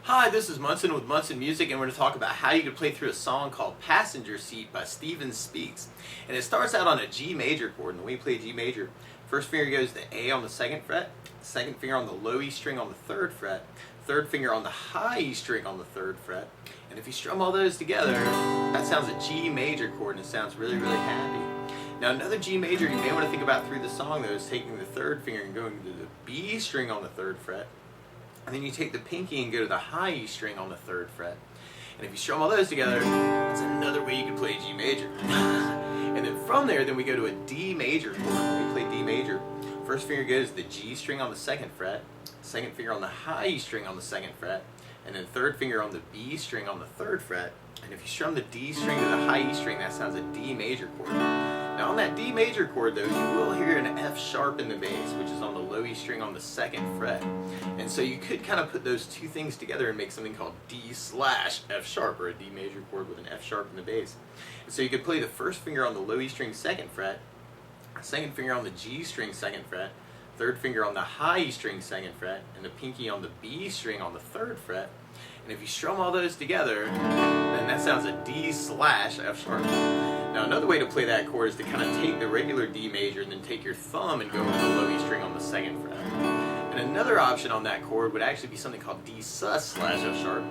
Hi, this is Munson with Munson Music, and we're going to talk about how you can play through a song called Passenger Seat by Steven Speaks. And it starts out on a G major chord, and when we play G major, first finger goes to A on the second fret, second finger on the low E string on the third fret, third finger on the high E string on the third fret. And if you strum all those together, that sounds a G major chord, and it sounds really, really happy. Now another G major you may want to think about through the song, though, is taking the third finger and going to the B string on the third fret. And then you take the pinky and go to the high E string on the third fret. And if you strum all those together, that's another way you can play G major. And then from there, then we go to a D major chord. When we play D major, first finger goes to the G string on the second fret, second finger on the high E string on the second fret, and then third finger on the B string on the third fret. And if you strum the D string to the high E string, that sounds a D major chord. Now on that D major chord, though, you will hear an F sharp in the bass, which is on the low E string on the second fret. And so you could kind of put those two things together and make something called D/F sharp, or a D major chord with an F sharp in the bass. And so you could play the first finger on the low E string second fret, second finger on the G string second fret, third finger on the high E string second fret, and the pinky on the B string on the third fret. And if you strum all those together, then that sounds a D/F sharp. Now another way to play that chord is to kind of take the regular D major and then take your thumb and go over the low E string on the second fret. And another option on that chord would actually be something called D/F sharp,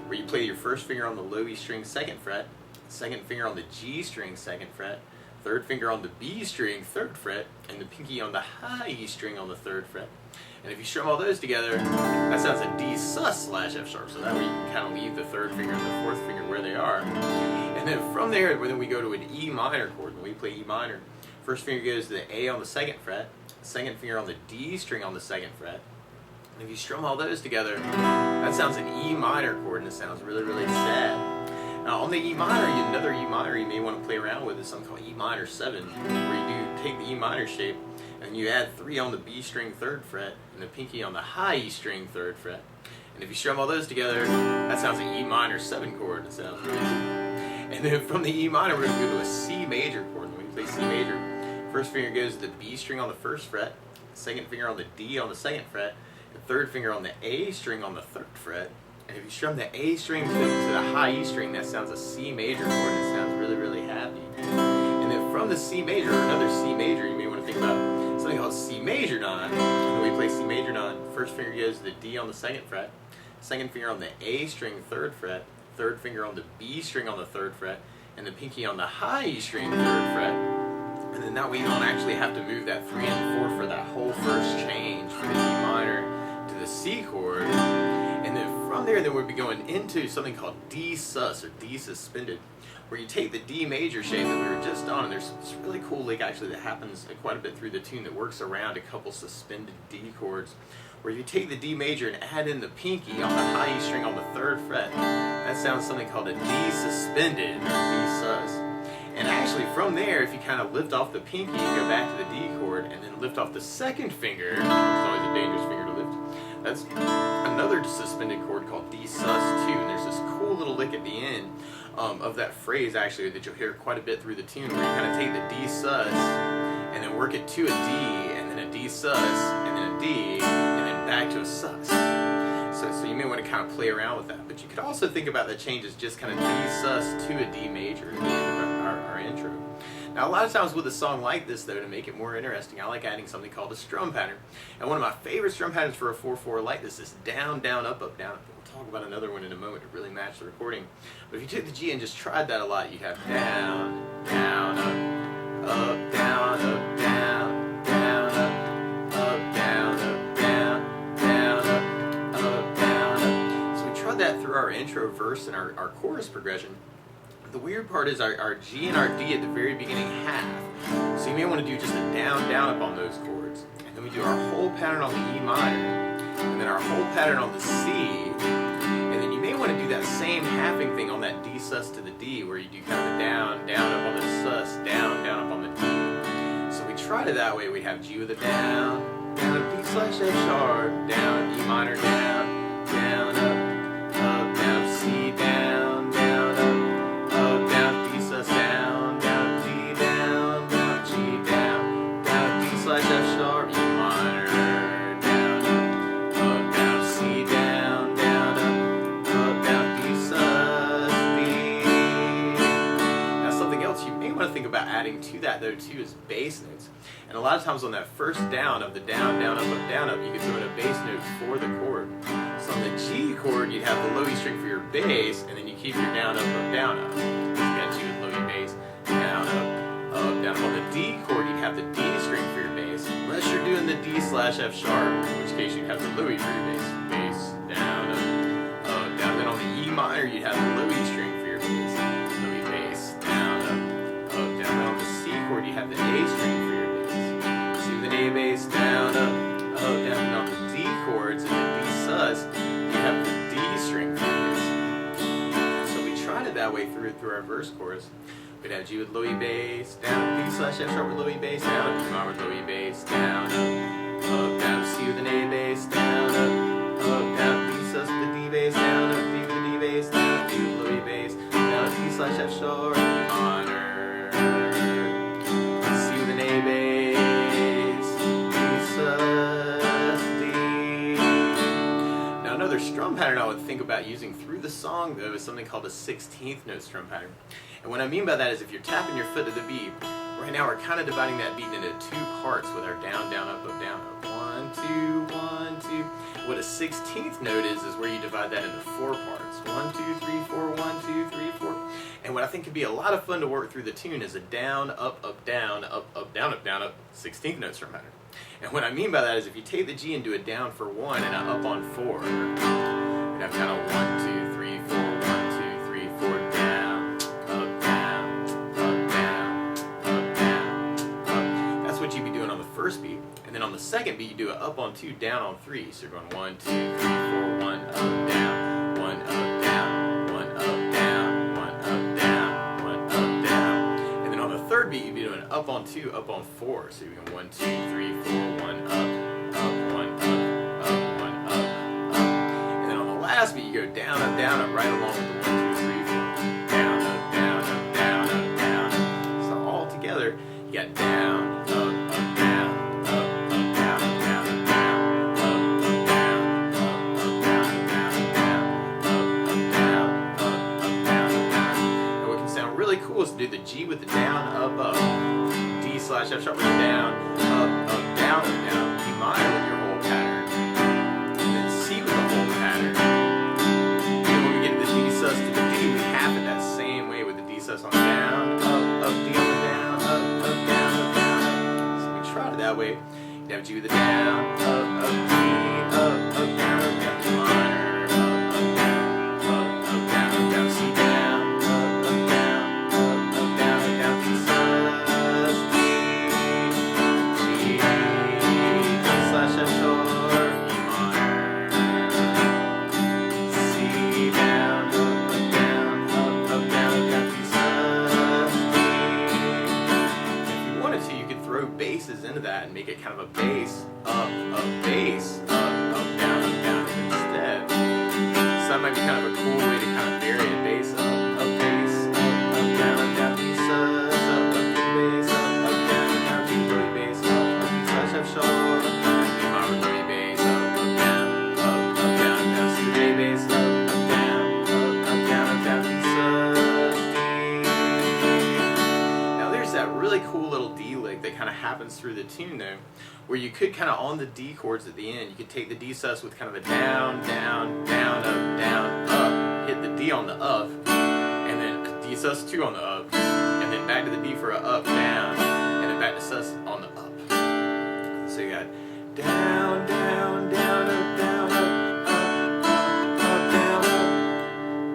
where you play your first finger on the low E string second fret, second finger on the G string second fret, third finger on the B string third fret, and the pinky on the high E string on the third fret. And if you strum all those together, that sounds a D/F sharp. So that way you can kind of leave the third finger and the fourth finger where they are. And then from there, then we go to an E minor chord. When we play E minor, first finger goes to the A on the second fret, second finger on the D string on the second fret. And if you strum all those together, that sounds an E minor chord, and it sounds really, really sad. Now on the E minor, another E minor you may want to play around with is something called E minor 7, where you do take the E minor shape and you add 3 on the B string third fret and the pinky on the high E string third fret. And if you strum all those together, that sounds an E minor 7 chord. It sounds really cool. And then from the E minor, we're going to go to a C major chord. When we play C major, first finger goes to the B string on the first fret, second finger on the D on the second fret, and third finger on the A string on the third fret. And if you strum the A string to the high E string, that sounds a C major chord, and it sounds really, really happy. And then from the C major, or another C major, you may want to think about something called C major 9. When we play C major 9, first finger goes to the D on the second fret, second finger on the A string third fret, third finger on the B string on the third fret, and the pinky on the high E string third fret. And then that way you don't actually have to move that 3 and 4 for that whole first change from the E minor to the C chord. And then from there, then we'll be going into something called D-sus, or D suspended, where you take the D major shape that we were just on, and there's this really cool lick actually that happens quite a bit through the tune that works around a couple suspended D chords, where you take the D major and add in the pinky on the high E string on the third fret. That sounds something called a D suspended, or D-sus. And actually from there, if you kind of lift off the pinky and go back to the D chord, and then lift off the second finger, which is always a dangerous finger to lift, that's another suspended chord called D-sus 2, and there's this cool little lick at the end of that phrase actually that you'll hear quite a bit through the tune, where you kind of take the D-sus and then work it to a D, and then a D-sus, and then a D, and then back to a sus. So you may want to kind of play around with that, but you could also think about the change as just kind of D-sus to a D major at the end of our intro. Now a lot of times with a song like this, though, to make it more interesting, I like adding something called a strum pattern. And one of my favorite strum patterns for a 4/4 like this is down, down, up, up, down, up. We'll talk about another one in a moment to really match the recording. But if you took the G and just tried that a lot, you'd have down, down, up, up, down, up, down, down, up, down, up, down, down, up, down, up. So we tried that through our intro verse and our chorus progression. The weird part is our G and our D at the very beginning half. So you may want to do just a down, down, up on those chords. And then we do our whole pattern on the E minor, and then our whole pattern on the C. And then you may want to do that same halving thing on that D-sus to the D, where you do kind of a down, down, up on the sus, down, down, up on the D. So we tried it that way. We'd have G with a down, down, up, D/F sharp, down, E minor, down, down, up, down, C, down, F sharp, E minor, down, up, down, C, down, down, up, though too is bass notes. And a lot of times on that first down of the down, down, up, you could throw in a bass note for the chord. So on the G chord, you'd have the low E string for your bass, and then you keep your down, up, down, up. So you got G with low E bass, down, up, down. On the D chord, you'd have the D string for your bass, unless you're doing the D/F sharp, in which case you'd have the low E for your bass. Bass, down, up, down. Then on the E minor, you'd have the low E string for your bass, low E bass, down, up, down. Then on the C chord, you have the A string for your bass. C with an A bass, down, up, down. And on the D chords and the D sus, you have the D string for your bass. So we tried it that way through our verse chorus. We'd have G with low E bass, down, D/F sharp with low E bass, down, E minor with low E bass, down, up, down, C with an A bass, down, down, D sus with the D bass, down, up, D with the D bass, down, D with low E bass, down, D/F sharp, E minor, C with an A bass, D sus, D. Now another strum pattern I would think about using through the song though is something called a 16th note strum pattern. And what I mean by that is if you're tapping your foot to the beat, right now we're kind of dividing that beat into two parts with our down, down, up, down, up. 1, 2, 1, 2. What a 16th note is where you divide that into four parts. 1, 2, 3, 4, 1, 2, 3, 4. And what I think could be a lot of fun to work through the tune is a down, up, down, down, up, 16th note strum pattern. And what I mean by that is if you take the G and do a down for 1 and an up on 4, you'd have kind of 1, 2, 3, 4, 1, 2, 3, 4, down. First beat, and then on the second beat you do it up on 2, down on 3. So you're going 1, 2, 3, 4, 1 up, down, 1 up, down, 1 up, down, 1 up, down, 1 up, down. And then on the third beat you'd be doing up on 2, up on 4. So you're going 1, 2, 3, 4, 1 up, 1 up, 1 up, up. And then on the last beat you go down, up, right along with the 1, 2, 3, 4, down, up, down, up, down, up, down, up. So all together you got down, up. Cool is to do the G with the down, up, D/F sharp with the down, up, down, E minor with your whole pattern, and then C with the whole pattern. And then when we get to the D sus to the D, we have it that same way with the D sus on the down, up, D on the down, up, down. So we tried it that way. You'd have G with the down, up, D, up, down, E minor. Into that and make it kind of a bass, up, down, instead. So that might be kind of a cool way to kind of vary a bass, up, bass, down, D sus, up, bass, down, D low bass, D/F sharp, E minor low bass, down, C A bass, down, D sus, D. Now there's that really cool little D lick that kind of happens through the tune though, where you could kind of on the D chords at the end, you could take the D sus with kind of a down, up, hit the D on the up, and then a D sus 2 on the up, and then back to the D for a up, down, and then back to sus on the up. So you got down, up, down, up,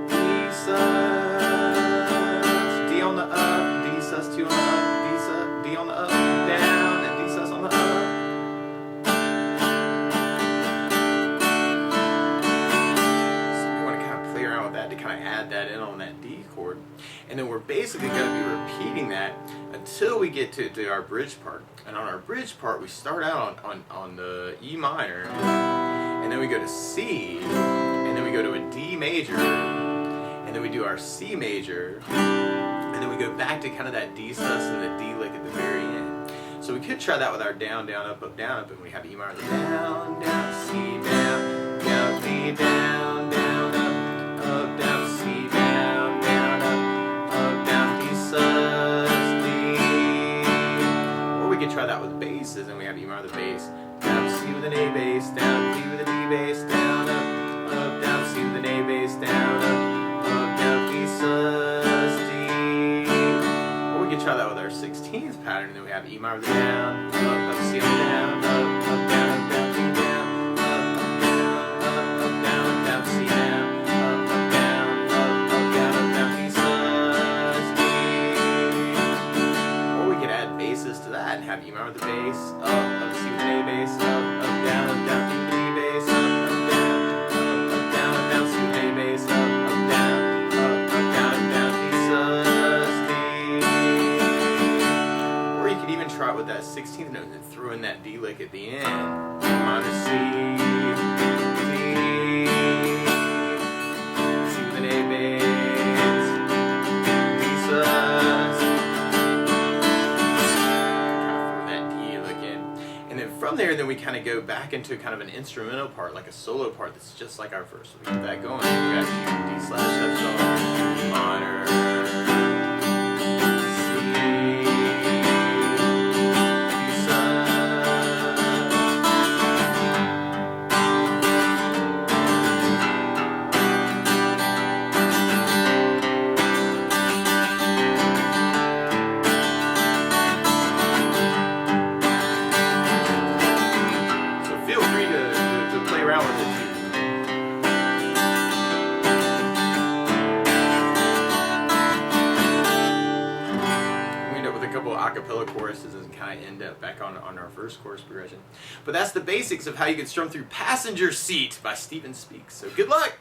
D sus, D on the up, D sus 2 on the up, D on the up, down, and D sus on the up. So we want to kind of play around with that to kind of add that in on that D chord. And then we're basically going to be repeating that until we get to our bridge part. And on our bridge part, we start out on the E minor, and then we go to C, and then we go to a D major, and then we do our C major, and then we go back to kind of that D sus and the D lick at the very end. So we could try that with our down, up, and we have E minor, down, C, down, D, down, up, down, C, down, up, down, D sus, D. minor with the bass, down C with an A bass, down B with a D bass, down up, down C with an A bass, down down B sus D. Or we could try that with our 16th pattern, and then we have E minor with the down, up C on the down, up down, B down, up down, C down, up down, down B sus D. Or we could add basses to that and have E minor with the bass, up C with an A bass, up down, B with an E bass, up down, C with an A bass, up down, B sus D. Or you could even try it with that 16th note and then throw in that D lick at the end. Minor C, D, C with an A bass, D sus. Throw that D lick in. And then from there, then we kind of go back into kind of an instrumental part, like a solo part that's just like our first. So we get that going. We got D slash F sharp, minor, C, D sus. So feel free to play around with it too. We end up with a couple of acapella choruses and kind of end up back on our first chorus progression. But that's the basics of how you can strum through Passenger Seat by Stephen Speaks. So good luck!